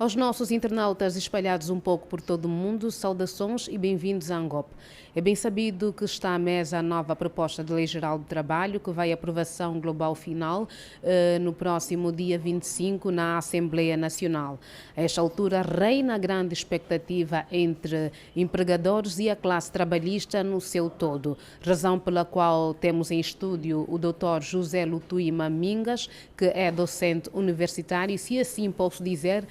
Aos nossos internautas espalhados um pouco por todo o mundo, saudações e bem-vindos à ANGOP. É bem sabido que está à mesa a nova proposta de Lei Geral do Trabalho, que vai à aprovação global final no próximo dia 25 na Assembleia Nacional. A esta altura reina a grande expectativa entre empregadores e a classe trabalhista no seu todo, razão pela qual temos em estúdio o Dr. José Lutuíma Mingas, que é docente universitário e, se assim posso dizer,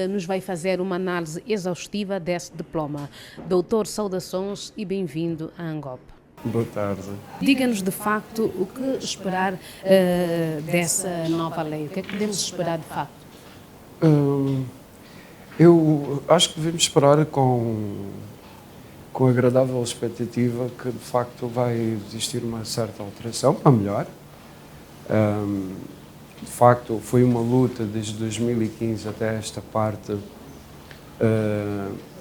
nos vai fazer uma análise exaustiva desse diploma. Doutor, saudações e bem-vindo à ANGOP. Boa tarde. Diga-nos, de facto, o que esperar dessa nova lei. O que é que podemos esperar, de facto? Eu acho que devemos esperar com agradável expectativa que, de facto, vai existir uma certa alteração para melhor. De facto, foi uma luta desde 2015 até esta parte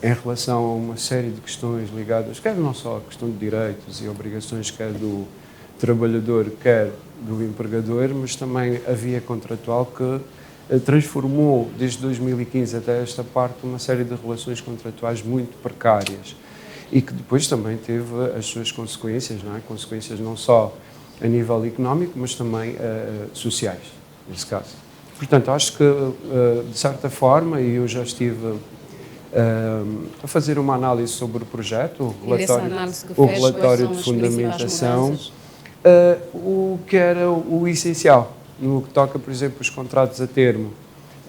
em relação a uma série de questões ligadas, quer não só à questão de direitos e obrigações, quer do trabalhador, quer do empregador, mas também a via contratual que transformou, desde 2015 até esta parte, uma série de relações contratuais muito precárias e que depois também teve as suas consequências, não é? Consequências não só a nível económico, mas também sociais, nesse caso. Portanto, acho que, de certa forma, e eu já estive a fazer uma análise sobre o projeto, o relatório de fundamentação, o que era o essencial, no que toca, por exemplo, os contratos a termo,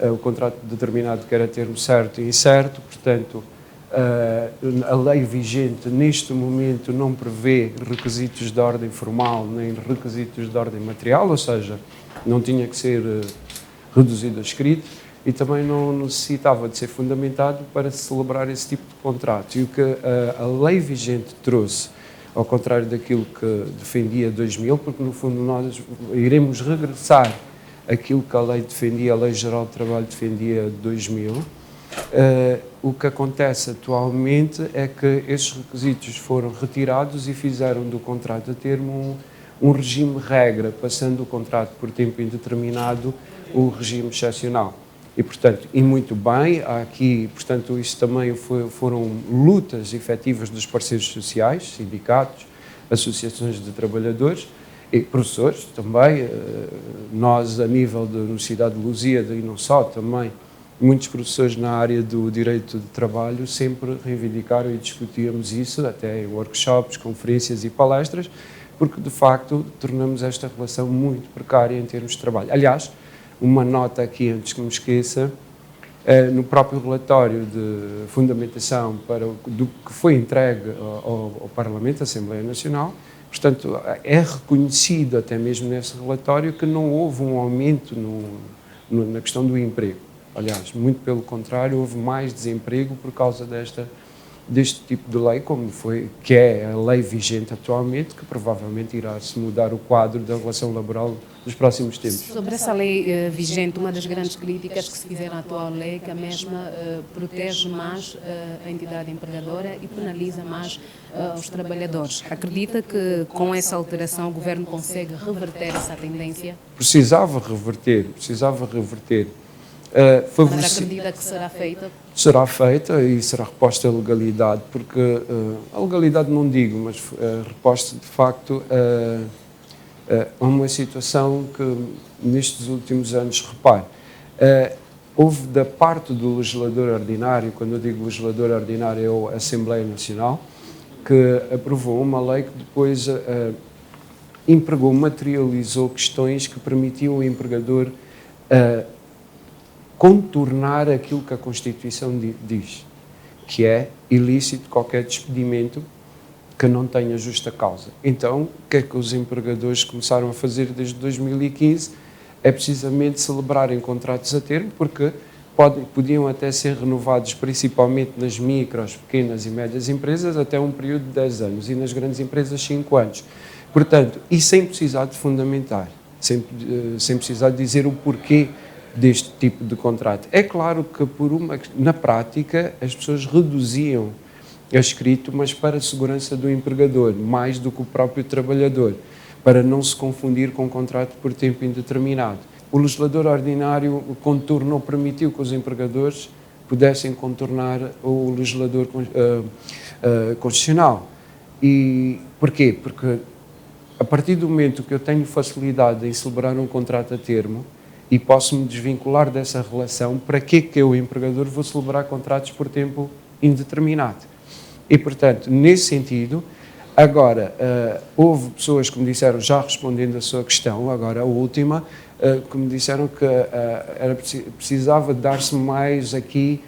o contrato determinado que era termo certo e incerto, portanto, a lei vigente neste momento não prevê requisitos de ordem formal nem requisitos de ordem material, ou seja, não tinha que ser reduzido a escrito e também não necessitava de ser fundamentado para celebrar esse tipo de contrato. E o que a lei vigente trouxe, ao contrário daquilo que defendia 2000, porque no fundo nós iremos regressar àquilo que a lei defendia, a Lei Geral do Trabalho defendia 2000, o que acontece atualmente é que esses requisitos foram retirados e fizeram do contrato a termo um regime regra, passando o contrato por tempo indeterminado o regime excepcional. E, portanto, e muito bem, há aqui, portanto, isso também foram lutas efetivas dos parceiros sociais, sindicatos, associações de trabalhadores e professores também. Nós, a nível da Universidade de Lusíada e não só, também, muitos professores na área do direito de trabalho sempre reivindicaram e discutíamos isso, até em workshops, conferências e palestras, porque, de facto, tornamos esta relação muito precária em termos de trabalho. Aliás, uma nota aqui, antes que me esqueça, no próprio relatório de fundamentação do que foi entregue ao Parlamento, à Assembleia Nacional, portanto, é reconhecido até mesmo nesse relatório que não houve um aumento na questão do emprego. Aliás, muito pelo contrário, houve mais desemprego por causa deste tipo de lei, que é a lei vigente atualmente, que provavelmente irá se mudar o quadro da relação laboral nos próximos tempos. Sobre essa lei vigente, uma das grandes críticas que se fizeram à atual lei é que a mesma protege mais a entidade empregadora e penaliza mais os trabalhadores. Acredita que com essa alteração o Governo consegue reverter essa tendência? Precisava reverter. Mas acredita que será feita? Será feita e será reposta a legalidade, porque a legalidade não digo, mas reposta de facto a uma situação que nestes últimos anos, repare, houve da parte do legislador ordinário, quando eu digo legislador ordinário é a Assembleia Nacional, que aprovou uma lei que depois empregou, materializou questões que permitiam ao empregador contornar aquilo que a Constituição diz, que é ilícito qualquer despedimento que não tenha justa causa. Então, o que é que os empregadores começaram a fazer desde 2015? É precisamente celebrarem contratos a termo, porque podiam até ser renovados principalmente nas micros, pequenas e médias empresas até um período de 10 anos e nas grandes empresas 5 anos. Portanto, e sem precisar de fundamentar, sem precisar de dizer o porquê deste tipo de contrato. É claro que na prática as pessoas reduziam a escrito, mas para a segurança do empregador, mais do que o próprio trabalhador, para não se confundir com um contrato por tempo indeterminado. O legislador ordinário contornou, permitiu que os empregadores pudessem contornar o legislador constitucional. E porquê? Porque a partir do momento que eu tenho facilidade em celebrar um contrato a termo e posso me desvincular dessa relação, para que eu, empregador, vou celebrar contratos por tempo indeterminado? E, portanto, nesse sentido, agora, houve pessoas que me disseram, já respondendo a sua questão, agora a última, que me disseram que precisava dar-se mais aqui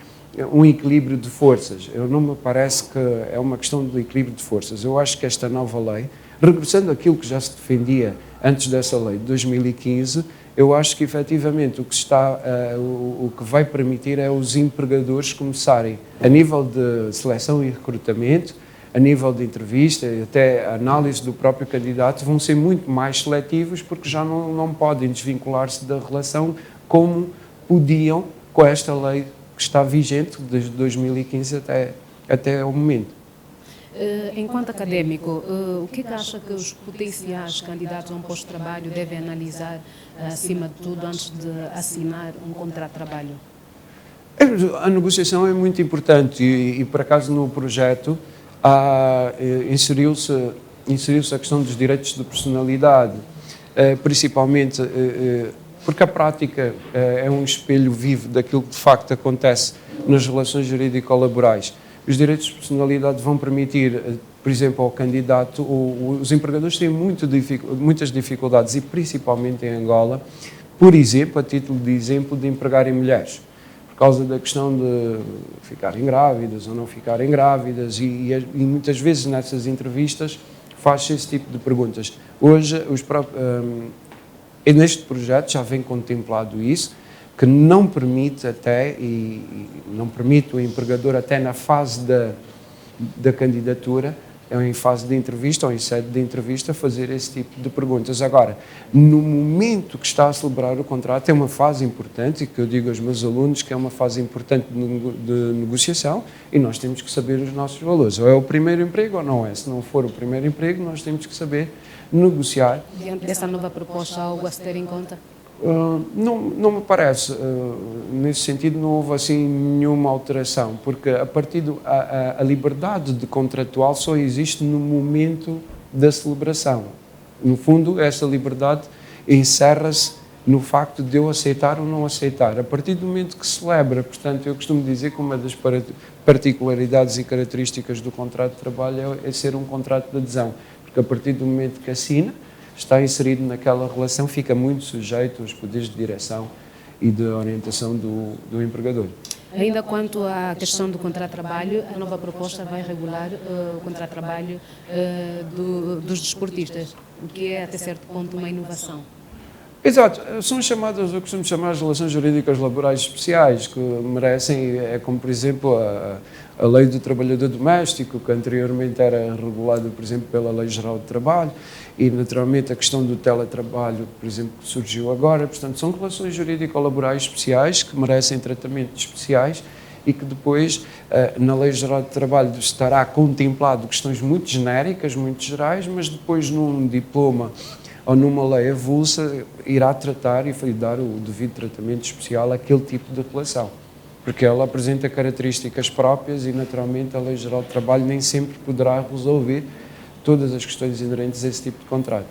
um equilíbrio de forças. Eu não me parece que é uma questão de equilíbrio de forças. Eu acho que esta nova lei, regressando àquilo que já se defendia antes dessa lei de 2015, eu acho que efetivamente o que vai permitir é os empregadores começarem, a nível de seleção e recrutamento, a nível de entrevista e até a análise do próprio candidato, vão ser muito mais seletivos porque já não podem desvincular-se da relação como podiam com esta lei que está vigente desde 2015 até o momento. Enquanto académico, o que acha que os potenciais candidatos a um posto de trabalho devem analisar, acima de tudo, antes de assinar um contrato de trabalho? A negociação é muito importante e por acaso, no projeto inseriu-se a questão dos direitos de personalidade, principalmente porque a prática é um espelho vivo daquilo que de facto acontece nas relações jurídico-laborais. Os direitos de personalidade vão permitir, por exemplo, ao candidato, os empregadores têm muitas dificuldades, e principalmente em Angola, por exemplo, a título de exemplo, de empregarem mulheres, por causa da questão de ficarem grávidas ou não ficarem grávidas, e muitas vezes nessas entrevistas faz-se esse tipo de perguntas. Hoje, neste projeto já vem contemplado isso, que não permite não permite o empregador até na fase da candidatura, em fase de entrevista ou em sede de entrevista, fazer esse tipo de perguntas. Agora, no momento que está a celebrar o contrato, é uma fase importante, e que eu digo aos meus alunos que é uma fase importante de negociação, e nós temos que saber os nossos valores. Ou é o primeiro emprego ou não é. Se não for o primeiro emprego, nós temos que saber negociar. Diante dessa nova proposta, algo a se ter em conta? Não me parece. Nesse sentido não houve assim nenhuma alteração, porque a partir a liberdade de contratual só existe no momento da celebração. No fundo, essa liberdade encerra-se no facto de eu aceitar ou não aceitar. A partir do momento que celebra, portanto, eu costumo dizer que uma das particularidades e características do contrato de trabalho é ser um contrato de adesão, porque a partir do momento que assina, está inserido naquela relação, fica muito sujeito aos poderes de direção e de orientação do empregador. Ainda quanto à questão do contrato de trabalho, a nova proposta vai regular o contrato de trabalho dos desportistas, o que é, até certo ponto, uma inovação. Exato, são chamadas, eu costumo chamar as relações jurídicas laborais especiais, que merecem, como por exemplo a lei do trabalhador doméstico, que anteriormente era regulada, por exemplo, pela Lei Geral de Trabalho, e naturalmente a questão do teletrabalho, por exemplo, que surgiu agora. Portanto, são relações jurídico-laborais especiais que merecem tratamentos especiais e que depois, na Lei Geral de Trabalho, estará contemplado questões muito genéricas, muito gerais, mas depois num diploma ou numa lei avulsa irá tratar e dar o devido tratamento especial àquele tipo de relação, porque ela apresenta características próprias e, naturalmente, a Lei Geral de Trabalho nem sempre poderá resolver todas as questões inerentes a esse tipo de contrato.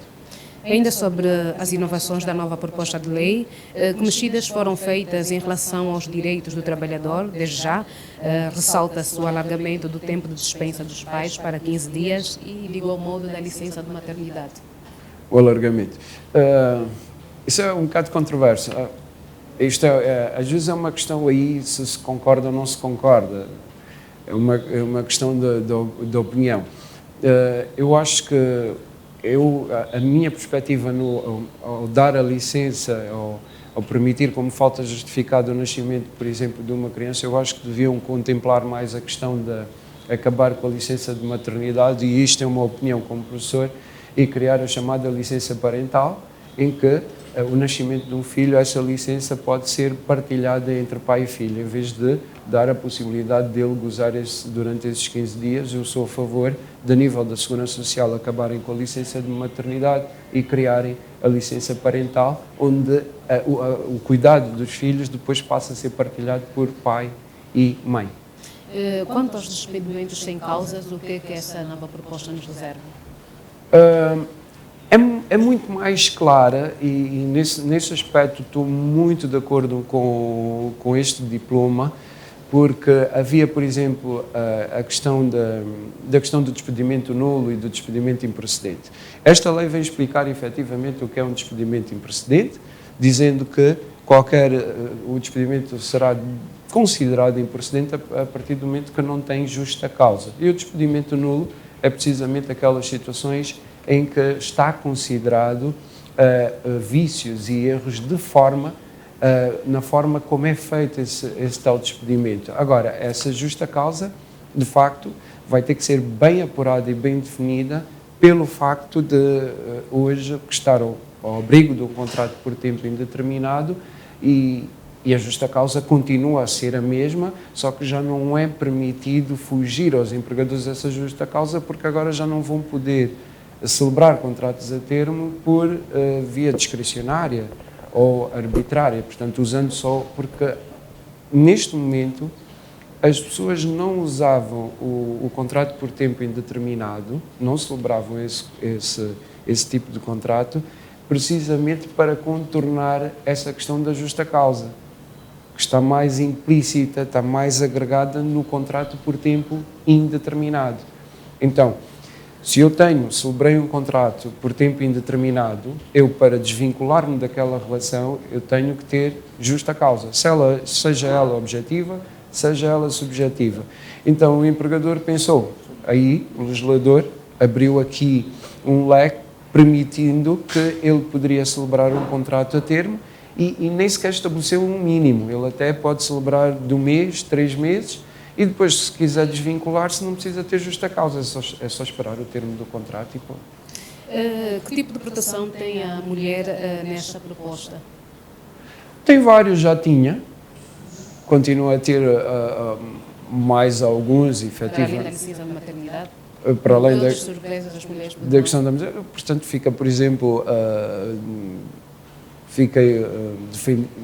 Ainda sobre as inovações da nova proposta de lei, que mexidas foram feitas em relação aos direitos do trabalhador? Desde já, ressalta-se o alargamento do tempo de dispensa dos pais para 15 dias e, de igual modo, da licença de maternidade. O alargamento. Isso é um bocado controverso. Isto às vezes é uma questão aí se concorda ou não se concorda. É uma questão de opinião. Eu acho que a minha perspectiva ao dar a licença, ao permitir como falta justificada o nascimento, por exemplo, de uma criança, eu acho que deviam contemplar mais a questão de acabar com a licença de maternidade, e isto é uma opinião como professor, e criar a chamada licença parental, em que o nascimento de um filho, essa licença pode ser partilhada entre pai e filho, em vez de dar a possibilidade dele gozar durante esses 15 dias. Eu sou a favor, de nível da Segurança Social, acabarem com a licença de maternidade e criarem a licença parental, onde o cuidado dos filhos depois passa a ser partilhado por pai e mãe. Quanto aos despedimentos sem causas, o que é que essa nova proposta nos reserva? É muito mais clara e nesse aspecto estou muito de acordo com este diploma, porque havia, por exemplo, a questão da questão do despedimento nulo e do despedimento imprecedente. Esta lei vem explicar efetivamente o que é um despedimento imprecedente, dizendo que o despedimento será considerado imprecedente a partir do momento que não tem justa causa. E o despedimento nulo é precisamente aquelas situações em que está considerado vícios e erros na forma como é feito esse tal despedimento. Agora, essa justa causa, de facto, vai ter que ser bem apurada e bem definida pelo facto de hoje estar ao abrigo do contrato por tempo indeterminado e a justa causa continua a ser a mesma, só que já não é permitido fugir aos empregadores dessa justa causa, porque agora já não vão poder celebrar contratos a termo por via discricionária ou arbitrária, portanto, usando só, porque neste momento as pessoas não usavam o contrato por tempo indeterminado, não celebravam esse tipo de contrato, precisamente para contornar essa questão da justa causa, que está mais implícita, está mais agregada no contrato por tempo indeterminado. Então, se eu celebrei um contrato por tempo indeterminado, eu, para desvincular-me daquela relação, eu tenho que ter justa causa, seja ela objetiva, seja ela subjetiva. Então, o empregador pensou, aí o legislador abriu aqui um leque permitindo que ele poderia celebrar um contrato a termo e nem sequer estabeleceu um mínimo. Ele até pode celebrar de 1 mês, 3 meses, e depois, se quiser desvincular-se, não precisa ter justa causa, é só esperar o termo do contrato e pronto. Que tipo de proteção tem a mulher nesta proposta? Tem vários, já tinha. Continua a ter mais alguns, efetivamente. Para além da licença de maternidade? Para além das surpresas das mulheres. da questão da mulher. Portanto, fica, por exemplo,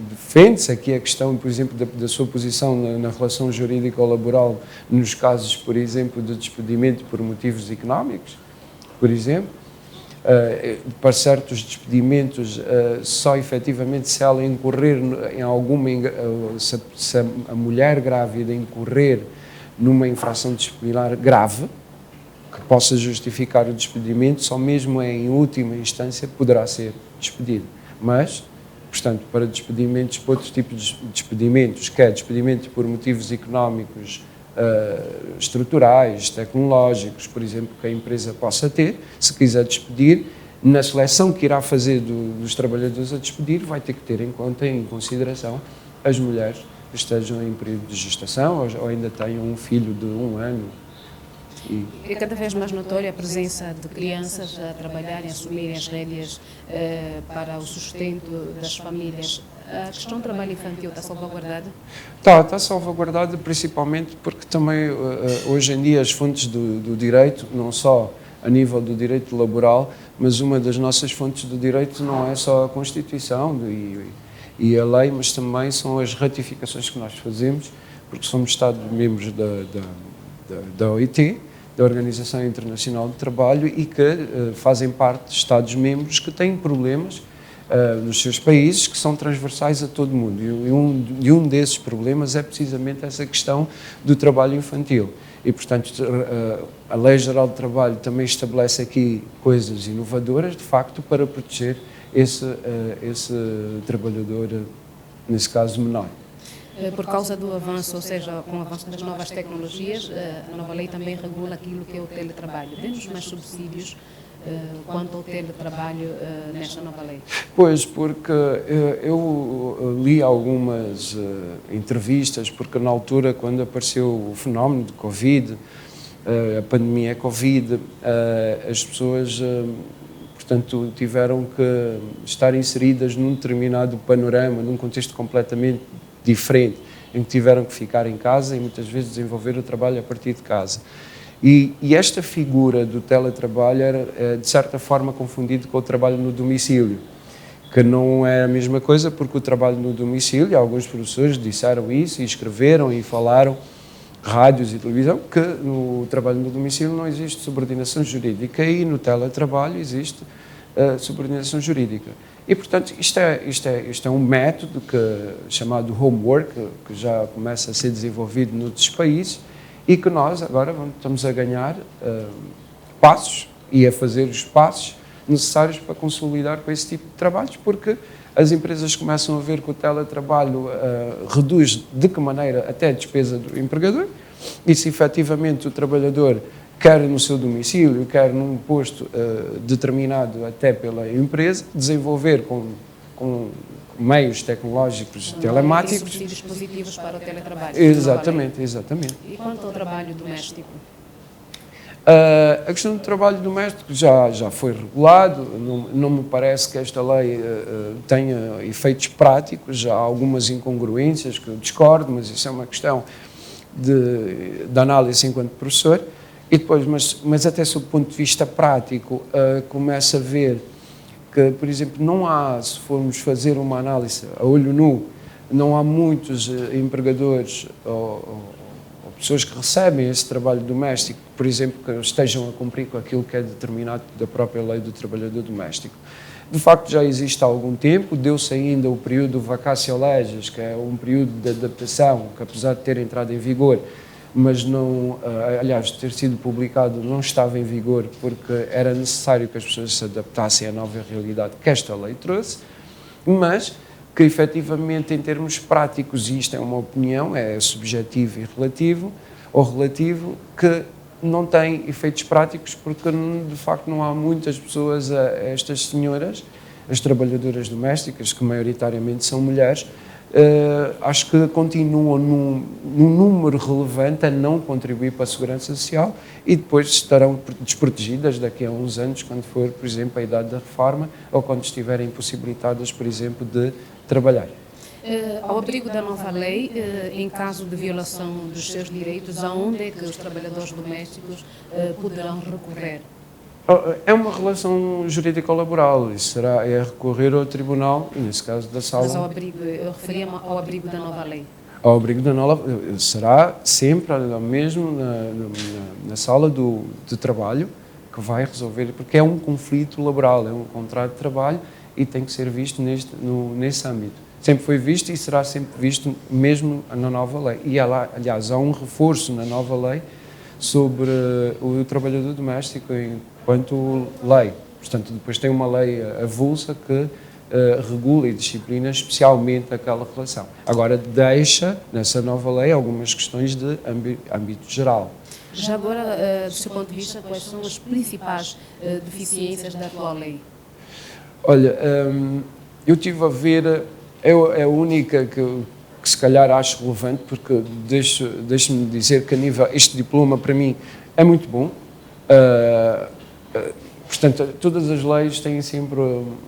defende-se aqui a questão, por exemplo, da sua posição na relação jurídica ou laboral nos casos, por exemplo, de despedimento por motivos económicos, por exemplo. Para certos despedimentos, só efetivamente se ela incorrer em alguma, se a mulher grávida incorrer numa infração disciplinar grave, que possa justificar o despedimento, só mesmo em última instância poderá ser despedido. Mas, portanto, para despedimentos, para outros tipos de despedimentos, que é despedimento por motivos económicos, estruturais, tecnológicos, por exemplo, que a empresa possa ter, se quiser despedir, na seleção que irá fazer dos trabalhadores a despedir, vai ter que ter em conta, em consideração, as mulheres que estejam em período de gestação ou ainda tenham um filho de 1 ano. É cada vez mais notória a presença de crianças a trabalharem, a assumirem as rédeas para o sustento das famílias. A questão do trabalho infantil está salvaguardada? Está salvaguardada, principalmente porque também hoje em dia as fontes do direito, não só a nível do direito laboral, mas uma das nossas fontes do direito não é só a Constituição e a lei, mas também são as ratificações que nós fazemos, porque somos Estados-membros da OIT, da Organização Internacional do Trabalho, e que fazem parte de Estados-membros que têm problemas nos seus países que são transversais a todo o mundo. E um desses problemas é precisamente essa questão do trabalho infantil. E, portanto, a Lei Geral do Trabalho também estabelece aqui coisas inovadoras, de facto, para proteger esse trabalhador, nesse caso, menor. Por causa do avanço, ou seja, com o avanço das novas tecnologias, a nova lei também regula aquilo que é o teletrabalho. Dê-nos mais subsídios quanto ao teletrabalho nesta nova lei? Pois, porque eu li algumas entrevistas, porque na altura, quando apareceu o fenómeno de Covid, a pandemia Covid, as pessoas, portanto, tiveram que estar inseridas num determinado panorama, num contexto completamente diferente, em que tiveram que ficar em casa e muitas vezes desenvolver o trabalho a partir de casa. E esta figura do teletrabalho era, de certa forma, confundido com o trabalho no domicílio. que não é a mesma coisa, porque o trabalho no domicílio, alguns professores disseram isso e escreveram e falaram, rádios e televisão, que no trabalho no domicílio não existe subordinação jurídica e no teletrabalho existe subordinação jurídica. E, portanto, isto é um método chamado homework, que já começa a ser desenvolvido noutros países e que nós agora estamos a ganhar passos e a fazer os passos necessários para consolidar com esse tipo de trabalhos, porque as empresas começam a ver que o teletrabalho reduz de que maneira até a despesa do empregador e se efetivamente o trabalhador quer no seu domicílio, quer num posto determinado até pela empresa, desenvolver com meios tecnológicos telemáticos. Subsídios positivos para o teletrabalho. Exatamente. E quanto ao trabalho doméstico? A questão do trabalho doméstico já foi regulado, não me parece que esta lei tenha efeitos práticos, já há algumas incongruências que eu discordo, mas isso é uma questão de análise enquanto professor. E depois, mas até sob o ponto de vista prático, começa a ver que, por exemplo, não há, se formos fazer uma análise a olho nu, não há muitos empregadores ou pessoas que recebem esse trabalho doméstico, por exemplo, que estejam a cumprir com aquilo que é determinado da própria lei do trabalhador doméstico. De facto, já existe há algum tempo, deu-se ainda o período vacatio legis, que é um período de adaptação, que apesar de ter entrado em vigor, mas não, aliás, ter sido publicado não estava em vigor porque era necessário que as pessoas se adaptassem à nova realidade que esta lei trouxe, mas que efetivamente em termos práticos, e isto é uma opinião, é subjetivo e relativo, que não tem efeitos práticos porque de facto não há muitas pessoas, estas senhoras, as trabalhadoras domésticas, que maioritariamente são mulheres, acho que continuam num número relevante a não contribuir para a segurança social e depois estarão desprotegidas daqui a uns anos, quando for, por exemplo, a idade da reforma ou quando estiverem impossibilitadas, por exemplo, de trabalhar. Ao abrigo da nova lei, em caso de violação dos seus direitos, aonde é que os trabalhadores domésticos poderão recorrer? É uma relação jurídico-laboral, isso é recorrer ao tribunal, nesse caso da sala. Mas eu referia-me ao abrigo da nova lei. Ao abrigo da nova, será sempre mesmo na sala de trabalho que vai resolver, porque é um conflito laboral, é um contrato de trabalho e tem que ser visto nesse âmbito. Sempre foi visto e será sempre visto mesmo na nova lei. E, aliás, há um reforço na nova lei sobre o trabalhador doméstico enquanto lei. Portanto, depois tem uma lei avulsa que regula e disciplina especialmente aquela relação. Agora, deixa, nessa nova lei, algumas questões de âmbito geral. Já agora, do seu ponto de vista, quais são as principais deficiências da atual lei? Olha, eu estive a ver, é a única que se calhar acho relevante, porque deixe-me dizer que a nível, este diploma para mim é muito bom. Portanto, todas as leis têm sempre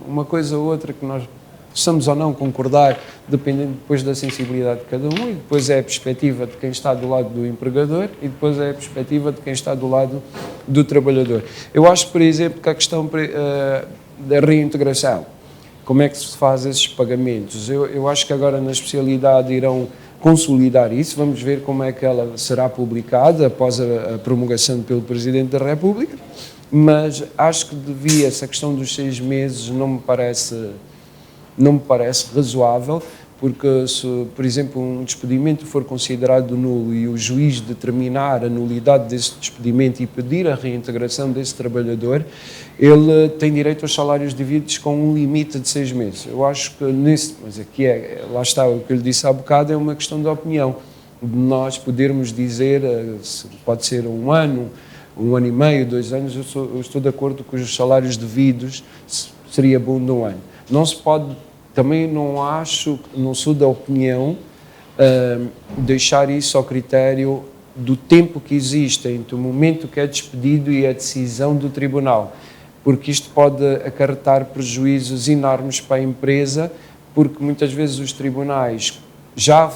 uma coisa ou outra que nós possamos ou não concordar, dependendo depois da sensibilidade de cada um, e depois é a perspectiva de quem está do lado do empregador e depois é a perspectiva de quem está do lado do trabalhador. Eu acho, por exemplo, que a questão da reintegração, como é que se faz esses pagamentos, eu acho que agora na especialidade irão consolidar isso, vamos ver como é que ela será publicada após a promulgação pelo Presidente da República, mas acho que essa questão dos 6 meses não me parece razoável, porque se, por exemplo, um despedimento for considerado nulo e o juiz determinar a nulidade desse despedimento e pedir a reintegração desse trabalhador, ele tem direito aos salários devidos com um limite de 6 meses. Eu acho que mas aqui lá está o que eu lhe disse há bocado, é uma questão de opinião, de nós podermos dizer, pode ser um ano e meio, 2 anos, eu estou de acordo que os salários devidos seria bom de um ano. Não se pode, também não sou da opinião deixar isso ao critério do tempo que existe entre o momento que é despedido e a decisão do tribunal, porque isto pode acarretar prejuízos enormes para a empresa, porque muitas vezes os tribunais, já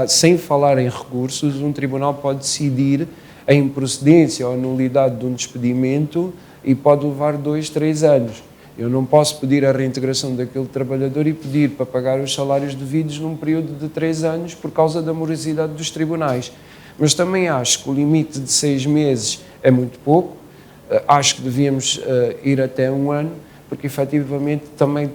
sem falar em recursos, um tribunal pode decidir a improcedência ou a nulidade de um despedimento e pode levar 2, 3 anos. Eu não posso pedir a reintegração daquele trabalhador e pedir para pagar os salários devidos num período de 3 anos por causa da morosidade dos tribunais. Mas também acho que o limite de 6 meses é muito pouco, acho que devíamos ir até 1 ano, porque efetivamente também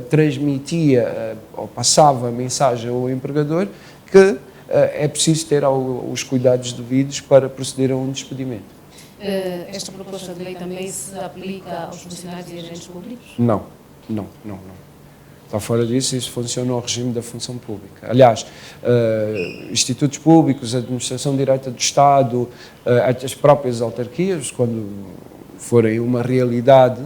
transmitia ou passava a mensagem ao empregador que é preciso ter os cuidados devidos para proceder a um despedimento. Esta proposta de lei também se aplica aos funcionários e agentes públicos? Não. Está fora disso, isso funciona ao regime da função pública. Aliás, institutos públicos, administração direta do Estado, as próprias autarquias, quando forem uma realidade,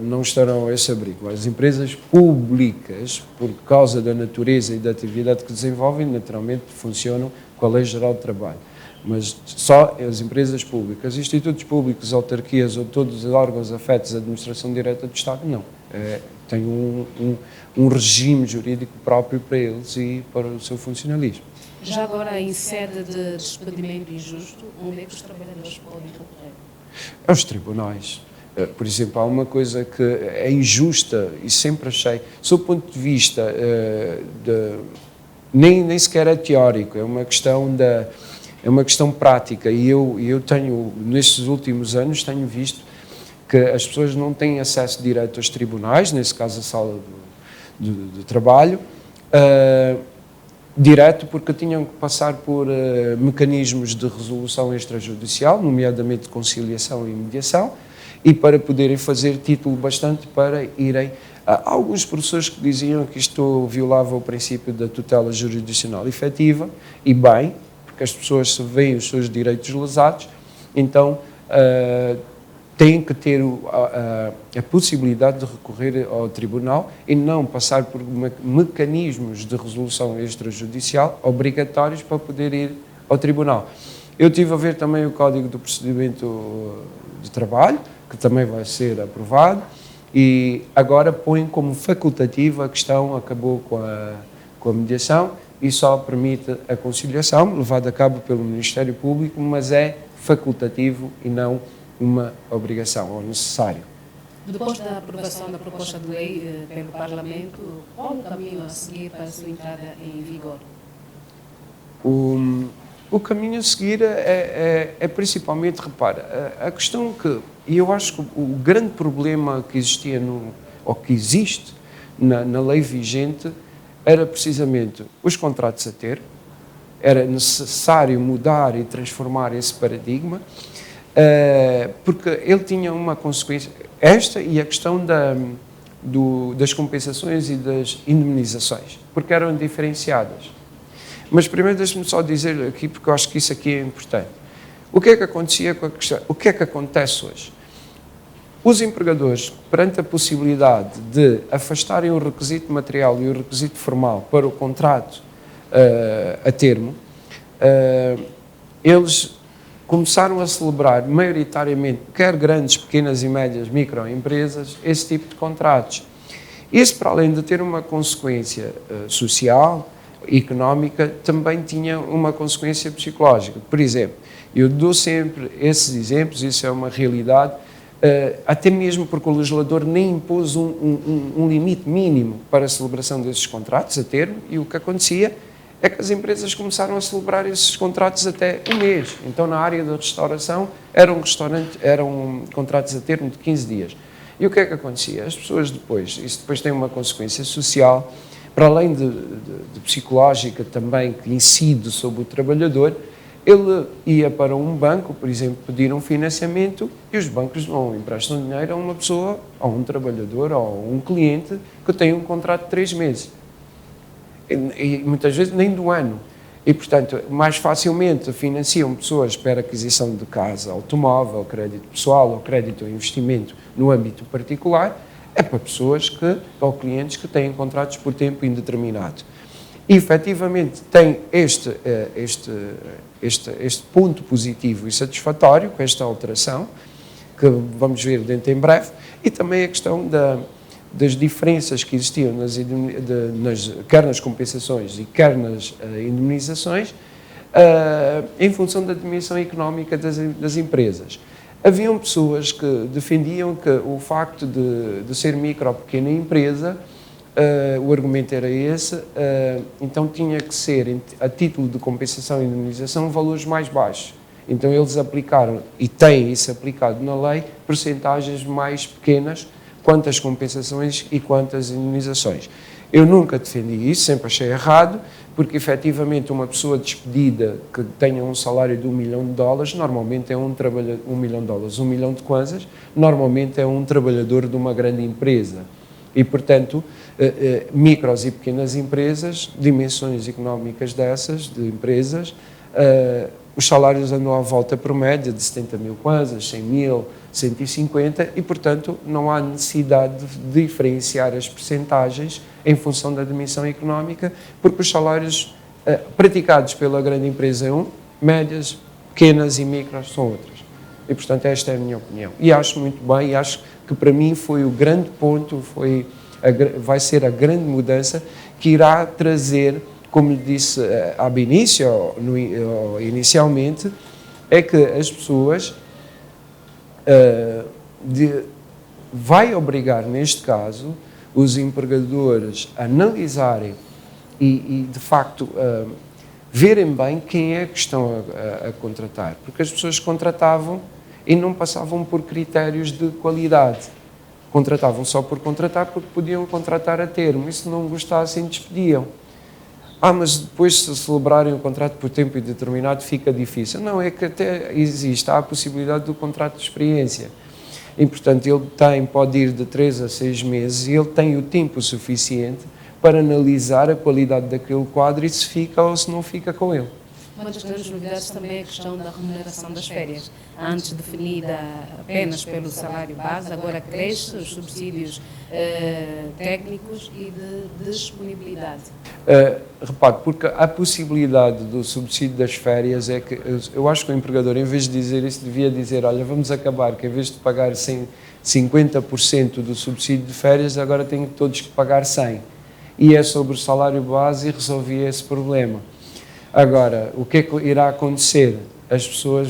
não estarão a esse abrigo. As empresas públicas, por causa da natureza e da atividade que desenvolvem, naturalmente funcionam com a Lei Geral do Trabalho. Mas só as empresas públicas, institutos públicos, autarquias ou todos os órgãos afetos à administração direta do Estado, não. Tem um regime jurídico próprio para eles e para o seu funcionalismo. Já agora, em sede de despedimento injusto, onde é que os trabalhadores podem recorrer? Aos tribunais. Por exemplo, há uma coisa que é injusta e sempre achei, sob o ponto de vista, nem sequer é teórico, é uma questão prática e eu tenho, nestes últimos anos, tenho visto que as pessoas não têm acesso direto aos tribunais, nesse caso a sala de trabalho, direto porque tinham que passar por mecanismos de resolução extrajudicial, nomeadamente de conciliação e mediação, e para poderem fazer título bastante para irem. Há alguns professores que diziam que isto violava o princípio da tutela jurisdicional efetiva, e bem, porque as pessoas se veem os seus direitos lesados, então têm que ter a possibilidade de recorrer ao tribunal e não passar por mecanismos de resolução extrajudicial obrigatórios para poder ir ao tribunal. Eu tive a ver também o Código do Procedimento de Trabalho, que também vai ser aprovado, e agora põe como facultativa a questão, acabou com a mediação, e só permite a conciliação, levada a cabo pelo Ministério Público, mas é facultativo e não uma obrigação ou necessário. Depois da aprovação da proposta de lei pelo Parlamento, qual o caminho a seguir para a sua entrada em vigor? O caminho a seguir é principalmente, repara, a questão que, e eu acho que o grande problema que existia, ou que existe na lei vigente, era precisamente os contratos a termo. Era necessário mudar e transformar esse paradigma, porque ele tinha uma consequência, esta e a questão das compensações e das indemnizações, porque eram diferenciadas. Mas primeiro deixe-me só dizer aqui, porque eu acho que isso aqui é importante. O que é que acontecia com a questão? O que é que acontece hoje? Os empregadores, perante a possibilidade de afastarem o requisito material e o requisito formal para o contrato a termo, eles começaram a celebrar maioritariamente, quer grandes, pequenas e médias microempresas, esse tipo de contratos. Isso, para além de ter uma consequência social, económica, também tinha uma consequência psicológica. Por exemplo, eu dou sempre esses exemplos, isso é uma realidade, até mesmo porque o legislador nem impôs um limite mínimo para a celebração desses contratos a termo, e o que acontecia é que as empresas começaram a celebrar esses contratos até um mês. Então, na área da restauração, eram contratos a termo de 15 dias. E o que é que acontecia? As pessoas isso depois tem uma consequência social, para além de psicológica também, que incide sobre o trabalhador. Ele ia para um banco, por exemplo, pedir um financiamento, e os bancos não emprestam dinheiro a uma pessoa, a um trabalhador, ou a um cliente que tem um contrato de 3 meses. E muitas vezes nem do ano. E, portanto, mais facilmente financiam pessoas para aquisição de casa, automóvel, crédito pessoal ou crédito ou investimento no âmbito particular, é para pessoas ou clientes que têm contratos por tempo indeterminado. E, efetivamente, tem este ponto positivo e satisfatório com esta alteração, que vamos ver dentro em breve, e também a questão das diferenças que existiam quer nas compensações e quer nas indemnizações, em função da dimensão económica das empresas. haviam pessoas que defendiam que o facto de ser micro ou pequena empresa, o argumento era esse, então tinha que ser, a título de compensação e indemnização, valores mais baixos. Então eles aplicaram, e têm isso aplicado na lei, percentagens mais pequenas quanto às compensações e quanto às indemnizações. Eu nunca defendi isso, sempre achei errado, porque efetivamente uma pessoa despedida que tenha um salário de $1 milhão, normalmente é um trabalhador, $1 milhão, 1 milhão de kwanzas, normalmente é um trabalhador de uma grande empresa. E, portanto, micros e pequenas empresas, dimensões económicas dessas, de empresas, os salários andam à volta por média de 70 mil kwanzas, 100 mil, 150, e, portanto, não há necessidade de diferenciar as percentagens em função da dimensão económica, porque os salários praticados pela grande empresa é médias, pequenas e micros são outras. E, portanto, esta é a minha opinião. E acho muito bem, e acho que para mim foi o grande ponto, vai ser a grande mudança que irá trazer, como lhe disse ab início, inicialmente, é que as pessoas vai obrigar, neste caso, os empregadores a analisarem e de facto, verem bem quem é que estão a contratar. Porque as pessoas contratavam e não passavam por critérios de qualidade. Contratavam só por contratar, porque podiam contratar a termo, e se não gostassem, despediam. Mas depois, se celebrarem o contrato por tempo indeterminado, fica difícil. Não, é que até existe, há a possibilidade do contrato de experiência. E, portanto, ele pode ir de 3 a 6 meses, e ele tem o tempo suficiente para analisar a qualidade daquele quadro e se fica ou se não fica com ele. Uma das grandes novidades também é a questão da remuneração das férias. Antes definida apenas pelo salário base, agora cresce os subsídios técnicos e de disponibilidade. Repare, porque a possibilidade do subsídio das férias é que, eu acho que o empregador, em vez de dizer isso, devia dizer, olha, vamos acabar, que em vez de pagar 50% do subsídio de férias, agora têm todos que pagar 100%. E é sobre o salário base e resolvia esse problema. Agora, o que é que irá acontecer? As pessoas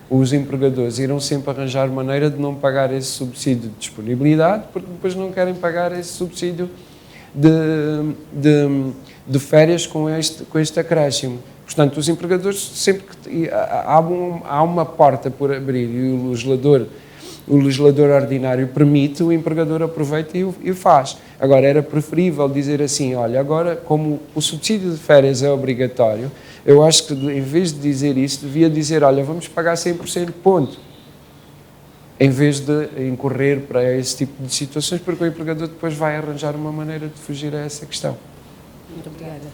os empregadores irão sempre arranjar maneira de não pagar esse subsídio de disponibilidade, porque depois não querem pagar esse subsídio de férias com este acréscimo. Portanto, os empregadores, sempre que há uma porta por abrir e o legislador ordinário permite, o empregador aproveita e faz. Agora, era preferível dizer assim, olha, agora, como o subsídio de férias é obrigatório, eu acho que, em vez de dizer isso, devia dizer, olha, vamos pagar 100%, ponto. Em vez de incorrer para esse tipo de situações, porque o empregador depois vai arranjar uma maneira de fugir a essa questão. Muito obrigada.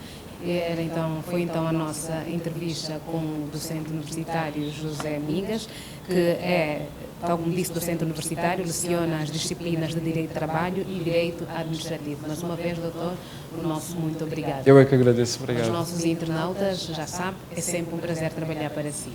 Foi então a nossa entrevista com o docente universitário José Mingas, que é, tal como disse, docente universitário, leciona as disciplinas de Direito do Trabalho e Direito Administrativo. Mais uma vez, doutor, o nosso muito obrigado. Eu é que agradeço, obrigado. Os nossos internautas já sabem, é sempre um prazer trabalhar para si.